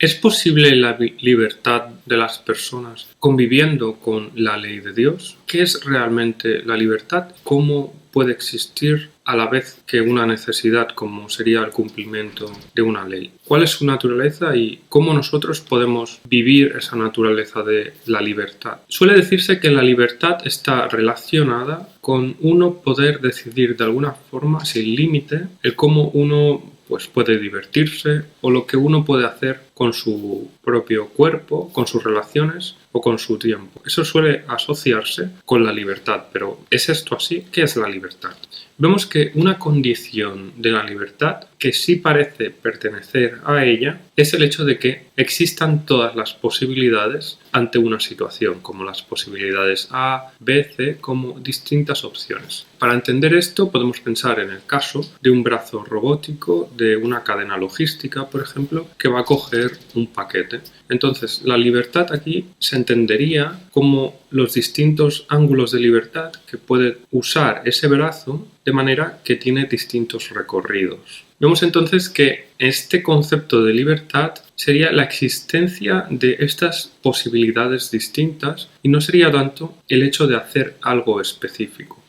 ¿Es posible la libertad de las personas conviviendo con la ley de Dios? ¿Qué es realmente la libertad? ¿Cómo puede existir a la vez que una necesidad como sería el cumplimiento de una ley? ¿Cuál es su naturaleza y cómo nosotros podemos vivir esa naturaleza de la libertad? Suele decirse que la libertad está relacionada con uno poder decidir de alguna forma, sin límite, el cómo uno puede divertirse o lo que uno puede hacer con su propio cuerpo, con sus relaciones o con su tiempo. Eso suele asociarse con la libertad, pero ¿es esto así? ¿Qué es la libertad? Vemos que una condición de la libertad que sí parece pertenecer a ella es el hecho de que existan todas las posibilidades ante una situación, como las posibilidades A, B, C, como distintas opciones. Para entender esto podemos pensar en el caso de un brazo robótico de una cadena logística, por ejemplo, que va a coger un paquete. Entonces, la libertad aquí se entendería como los distintos ángulos de libertad que puede usar ese brazo de manera que tiene distintos recorridos. Vemos entonces que este concepto de libertad sería la existencia de estas posibilidades distintas y no sería tanto el hecho de hacer algo específico.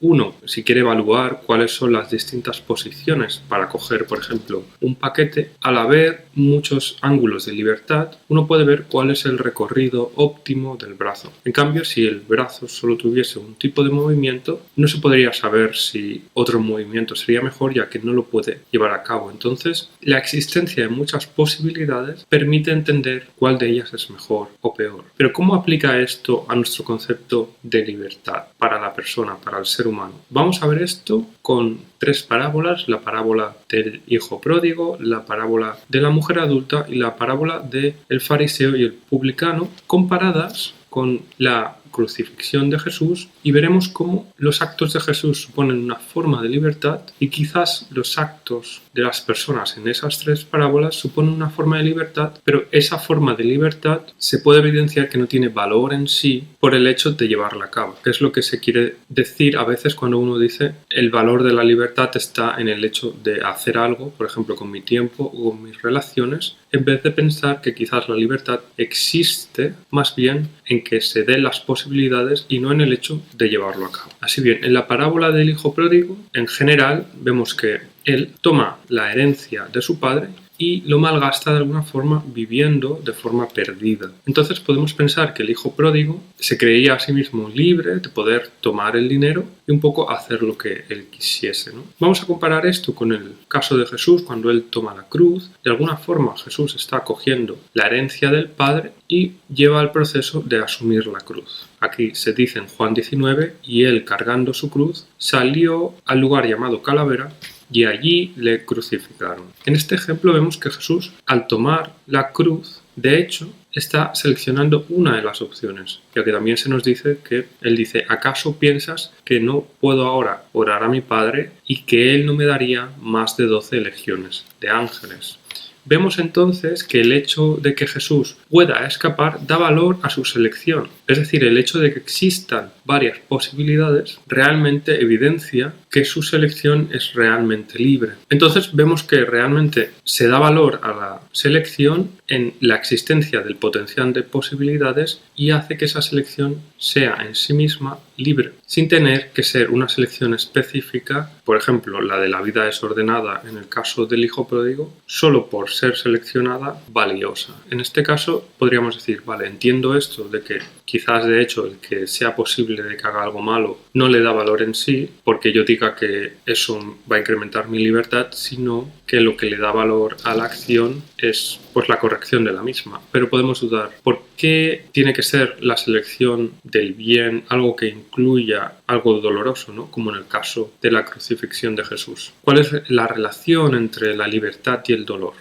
Uno, si quiere evaluar cuáles son las distintas posiciones para coger, por ejemplo, un paquete, al haber muchos ángulos de libertad, uno puede ver cuál es el recorrido óptimo del brazo. En cambio, si el brazo solo tuviese un tipo de movimiento, no se podría saber si otro movimiento sería mejor, ya que no lo puede llevar a cabo. Entonces, la existencia de muchas posibilidades permite entender cuál de ellas es mejor o peor. Pero ¿cómo aplica esto a nuestro concepto de libertad para la persona, para el ser humano? Vamos a ver esto con tres parábolas: la parábola del hijo pródigo, la parábola de la mujer adulta y la parábola del fariseo y el publicano, comparadas con la crucifixión de Jesús, y veremos cómo los actos de Jesús suponen una forma de libertad y quizás los actos de las personas en esas tres parábolas suponen una forma de libertad, pero esa forma de libertad se puede evidenciar que no tiene valor en sí por el hecho de llevarla a cabo, que es lo que se quiere decir a veces cuando uno dice el valor de la libertad está en el hecho de hacer algo, por ejemplo con mi tiempo o con mis relaciones, en vez de pensar que quizás la libertad existe más bien en que se den las posibilidades y no en el hecho de llevarlo a cabo. Así bien, en la parábola del hijo pródigo, en general, vemos que él toma la herencia de su padre y lo malgasta de alguna forma viviendo de forma perdida. Entonces podemos pensar que el hijo pródigo se creía a sí mismo libre de poder tomar el dinero y un poco hacer lo que él quisiese, ¿no? Vamos a comparar esto con el caso de Jesús cuando él toma la cruz. De alguna forma Jesús está cogiendo la herencia del Padre y lleva el proceso de asumir la cruz. Aquí se dice en Juan 19, y él cargando su cruz salió al lugar llamado Calavera y allí le crucificaron. En este ejemplo vemos que Jesús, al tomar la cruz, de hecho, está seleccionando una de las opciones, ya que también se nos dice que él dice: ¿acaso piensas que no puedo ahora orar a mi Padre y que él no me daría más de 12 legiones de ángeles? Vemos entonces que el hecho de que Jesús pueda escapar da valor a su selección. Es decir, el hecho de que existan varias posibilidades realmente evidencia que su selección es realmente libre. Entonces vemos que realmente se da valor a la selección en la existencia del potencial de posibilidades y hace que esa selección sea en sí misma libre, sin tener que ser una selección específica, por ejemplo, la de la vida desordenada en el caso del hijo pródigo, solo por ser seleccionada valiosa. En este caso podríamos decir, vale, entiendo esto de que quizás de hecho el que sea posible de que haga algo malo no le da valor en sí, porque yo diga que eso va a incrementar mi libertad, sino que lo que le da valor a la acción es pues la corrección de la misma. Pero podemos dudar, ¿por qué tiene que ser la selección del bien algo que incluya algo doloroso, ¿no? Como en el caso de la crucifixión de Jesús? ¿Cuál es la relación entre la libertad y el dolor?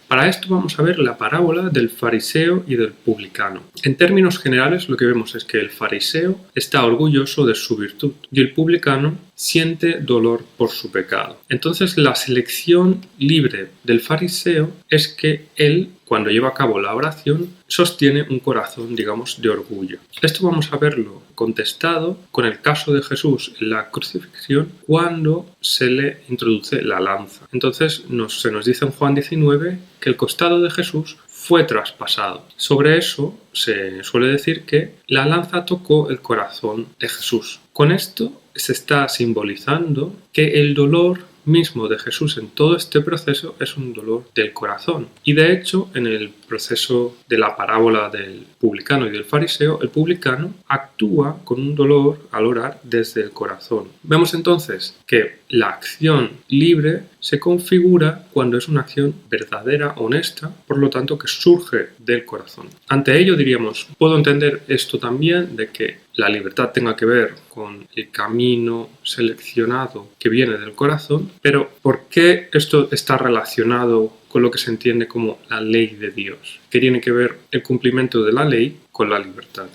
Para esto vamos a ver la parábola del fariseo y del publicano. En términos generales lo que vemos es que el fariseo está orgulloso de su virtud y el publicano siente dolor por su pecado. Entonces la selección libre del fariseo es que él, cuando lleva a cabo la oración, sostiene un corazón, digamos, de orgullo. Esto vamos a verlo contestado con el caso de Jesús en la crucifixión cuando se le introduce la lanza. Entonces se nos dice en Juan 19 que el costado de Jesús fue traspasado. Sobre eso se suele decir que la lanza tocó el corazón de Jesús. Con esto se está simbolizando que el dolor mismo de Jesús en todo este proceso es un dolor del corazón. Y de hecho, en el proceso de la parábola del publicano y del fariseo, el publicano actúa con un dolor al orar desde el corazón. Vemos entonces que la acción libre se configura cuando es una acción verdadera, honesta, por lo tanto que surge del corazón. Ante ello diríamos, puedo entender esto también de que la libertad tenga que ver con el camino seleccionado que viene del corazón, pero ¿por qué esto está relacionado con lo que se entiende como la ley de Dios? ¿Qué tiene que ver el cumplimiento de la ley con la libertad?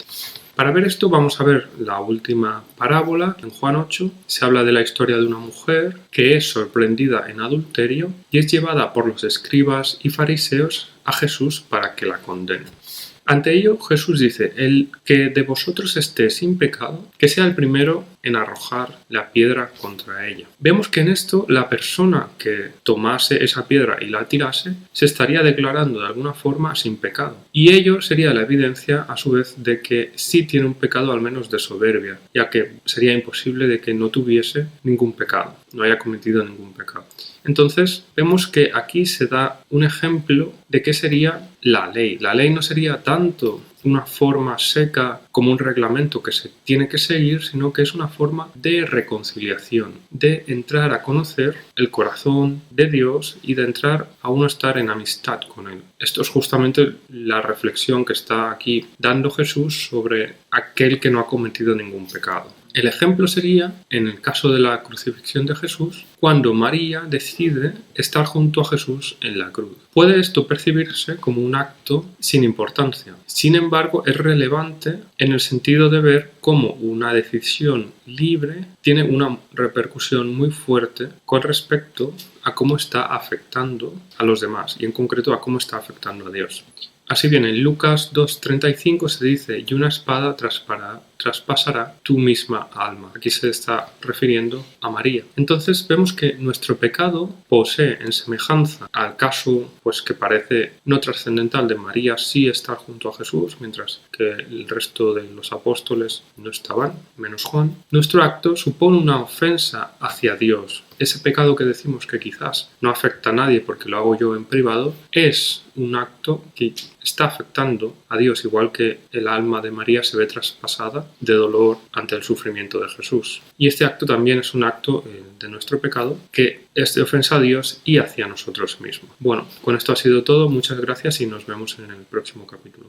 Para ver esto vamos a ver la última parábola. En Juan 8 se habla de la historia de una mujer que es sorprendida en adulterio y es llevada por los escribas y fariseos a Jesús para que la condene. Ante ello, Jesús dice, el que de vosotros esté sin pecado, que sea el primero en arrojar la piedra contra ella. Vemos que en esto la persona que tomase esa piedra y la tirase se estaría declarando de alguna forma sin pecado. Y ello sería la evidencia a su vez de que sí tiene un pecado al menos de soberbia, ya que sería imposible de que no tuviese ningún pecado, no haya cometido ningún pecado. Entonces vemos que aquí se da un ejemplo de qué sería la ley. La ley no sería tanto una forma seca como un reglamento que se tiene que seguir, sino que es una forma de reconciliación, de entrar a conocer el corazón de Dios y de entrar a uno estar en amistad con Él. Esto es justamente la reflexión que está aquí dando Jesús sobre aquel que no ha cometido ningún pecado. El ejemplo sería, en el caso de la crucifixión de Jesús, cuando María decide estar junto a Jesús en la cruz. Puede esto percibirse como un acto sin importancia. Sin embargo, es relevante en el sentido de ver cómo una decisión libre tiene una repercusión muy fuerte con respecto a cómo está afectando a los demás y en concreto a cómo está afectando a Dios. Así bien, en Lucas 2:35 se dice, y una espada traspasará tu misma alma. Aquí se está refiriendo a María. Entonces vemos que nuestro pecado posee en semejanza al caso pues que parece no trascendental de María sí estar junto a Jesús, mientras que el resto de los apóstoles no estaban, menos Juan. Nuestro acto supone una ofensa hacia Dios. Ese pecado que decimos que quizás no afecta a nadie porque lo hago yo en privado, es un acto que está afectando a Dios, igual que el alma de María se ve traspasada de dolor ante el sufrimiento de Jesús. Y este acto también es un acto de nuestro pecado que es de ofensa a Dios y hacia nosotros mismos. Bueno, con esto ha sido todo. Muchas gracias y nos vemos en el próximo capítulo.